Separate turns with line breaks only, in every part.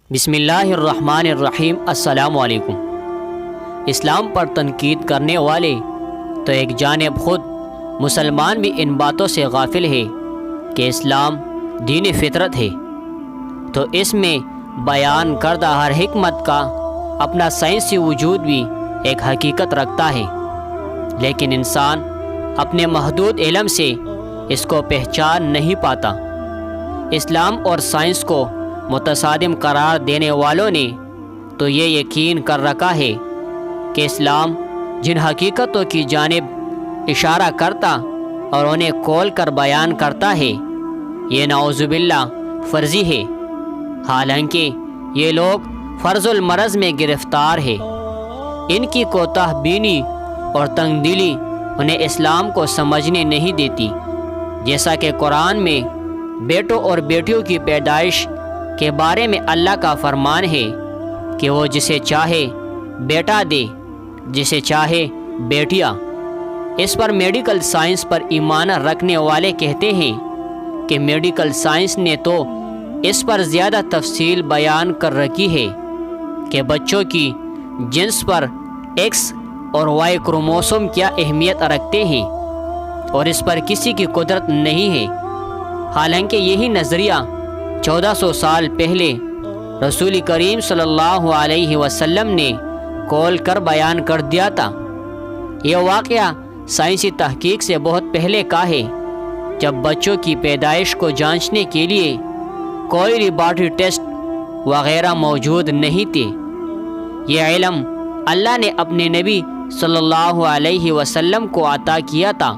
بسم اللہ الرحمن الرحیم۔ السلام علیکم۔ اسلام پر تنقید کرنے والے تو ایک جانب خود مسلمان بھی ان باتوں سے غافل ہے کہ اسلام دین فطرت ہے، تو اس میں بیان کردہ ہر حکمت کا اپنا سائنسی وجود بھی ایک حقیقت رکھتا ہے، لیکن انسان اپنے محدود علم سے اس کو پہچان نہیں پاتا۔ اسلام اور سائنس کو متصادم قرار دینے والوں نے تو یہ یقین کر رکھا ہے کہ اسلام جن حقیقتوں کی جانب اشارہ کرتا اور انہیں کھول کر بیان کرتا ہے، یہ نعوذ باللہ فرضی ہے، حالانکہ یہ لوگ فرض المرض میں گرفتار ہے۔ ان کی کوتاہ بینی اور تنگ دلی انہیں اسلام کو سمجھنے نہیں دیتی، جیسا کہ قرآن میں بیٹوں اور بیٹیوں کی پیدائش کے بارے میں اللہ کا فرمان ہے کہ وہ جسے چاہے بیٹا دے، جسے چاہے بیٹیاں۔ اس پر میڈیکل سائنس پر ایمان رکھنے والے کہتے ہیں کہ میڈیکل سائنس نے تو اس پر زیادہ تفصیل بیان کر رکھی ہے کہ بچوں کی جنس پر ایکس اور وائی کروموسوم کیا اہمیت رکھتے ہیں، اور اس پر کسی کی قدرت نہیں ہے، حالانکہ یہی نظریہ 1400 سال پہلے رسول کریم صلی اللہ علیہ وسلم نے کھول کر بیان کر دیا تھا۔ یہ واقعہ سائنسی تحقیق سے بہت پہلے کا ہے، جب بچوں کی پیدائش کو جانچنے کے لیے کوئی لیبارٹری ٹیسٹ وغیرہ موجود نہیں تھے۔ یہ علم اللہ نے اپنے نبی صلی اللہ علیہ وسلم کو عطا کیا تھا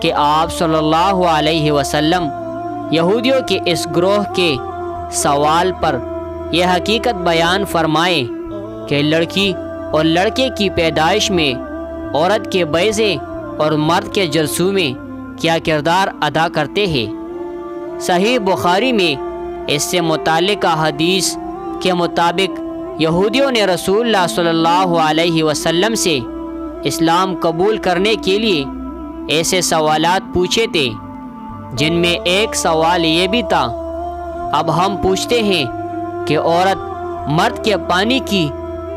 کہ آپ صلی اللہ علیہ وسلم یہودیوں کے اس گروہ کے سوال پر یہ حقیقت بیان فرمائے کہ لڑکی اور لڑکے کی پیدائش میں عورت کے بیضے اور مرد کے جرثومے میں کیا کردار ادا کرتے ہیں۔ صحیح بخاری میں اس سے متعلقہ حدیث کے مطابق یہودیوں نے رسول اللہ صلی اللہ علیہ وسلم سے اسلام قبول کرنے کے لیے ایسے سوالات پوچھے تھے، جن میں ایک سوال یہ بھی تھا، اب ہم پوچھتے ہیں کہ عورت مرد کے پانی کی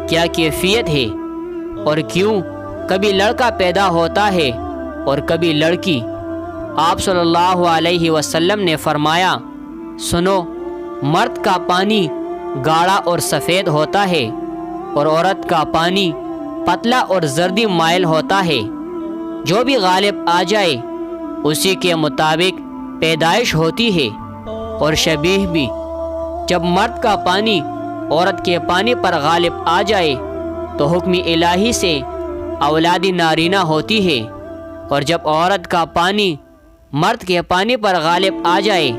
کیا کیفیت ہے، اور کیوں کبھی لڑکا پیدا ہوتا ہے اور کبھی لڑکی؟ آپ صلی اللہ علیہ وسلم نے فرمایا، سنو، مرد کا پانی گاڑھا اور سفید ہوتا ہے اور عورت کا پانی پتلا اور زردی مائل ہوتا ہے، جو بھی غالب آ جائے اسی کے مطابق پیدائش ہوتی ہے، اور شبیہ بھی، جب مرد کا پانی عورت کے پانی پر غالب آ جائے تو حکم الہی سے اولاد نارینہ ہوتی ہے، اور جب عورت کا پانی مرد کے پانی پر غالب آ جائے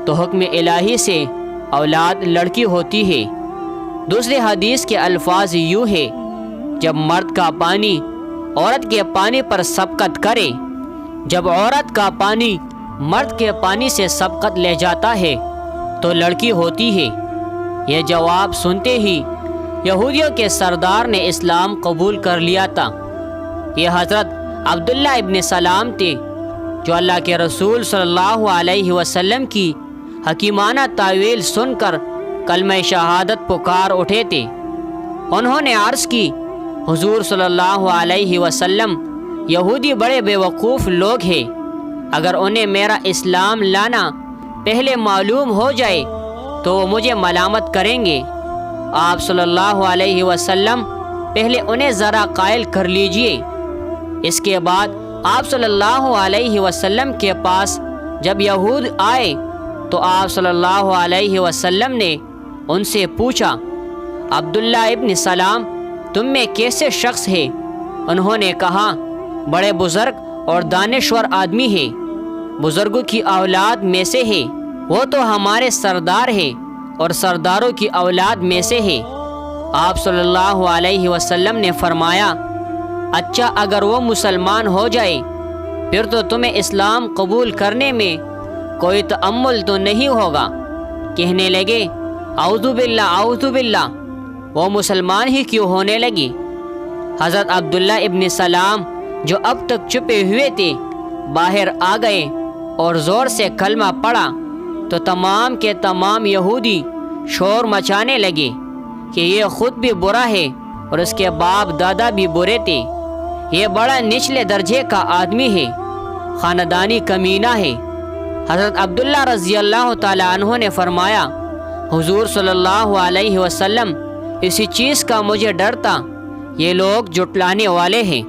تو حکم الہی سے اولاد لڑکی ہوتی ہے۔ دوسرے حدیث کے الفاظ یوں ہے، جب مرد کا پانی عورت کے پانی پر سبقت کرے، جب عورت کا پانی مرد کے پانی سے سبقت لے جاتا ہے تو لڑکی ہوتی ہے۔ یہ جواب سنتے ہی یہودیوں کے سردار نے اسلام قبول کر لیا تھا۔ یہ حضرت عبداللہ ابن سلام تھے، جو اللہ کے رسول صلی اللہ علیہ وسلم کی حکیمانہ تعویل سن کر کلمہ شہادت پکار اٹھے تھے۔ انہوں نے عرض کی، حضور صلی اللہ علیہ وسلم، یہودی بڑے بیوقوف لوگ ہیں، اگر انہیں میرا اسلام لانا پہلے معلوم ہو جائے تو وہ مجھے ملامت کریں گے۔ آپ صلی اللہ علیہ وسلم پہلے انہیں ذرا قائل کر لیجئے۔ اس کے بعد آپ صلی اللہ علیہ وسلم کے پاس جب یہود آئے تو آپ صلی اللہ علیہ وسلم نے ان سے پوچھا، عبداللہ ابن سلام تم میں کیسے شخص ہے؟ انہوں نے کہا، بڑے بزرگ اور دانشور آدمی ہے، بزرگوں کی اولاد میں سے ہے، وہ تو ہمارے سردار ہے اور سرداروں کی اولاد میں سے ہے۔ آپ صلی اللہ علیہ وسلم نے فرمایا، اچھا، اگر وہ مسلمان ہو جائے پھر تو تمہیں اسلام قبول کرنے میں کوئی تأمل تو نہیں ہوگا۔ کہنے لگے، اعوذ باللہ اعوذ باللہ، وہ مسلمان ہی کیوں ہونے لگی؟ حضرت عبداللہ ابن سلام جو اب تک چھپے ہوئے تھے باہر آ گئے اور زور سے کلمہ پڑھا تو تمام کے تمام یہودی شور مچانے لگے کہ یہ خود بھی برا ہے اور اس کے باپ دادا بھی برے تھے، یہ بڑا نچلے درجے کا آدمی ہے، خاندانی کمینہ ہے۔ حضرت عبداللہ رضی اللہ تعالیٰ عنہ نے فرمایا، حضور صلی اللہ علیہ وسلم اسی چیز کا مجھے ڈر تھا، یہ لوگ جھٹلانے والے ہیں۔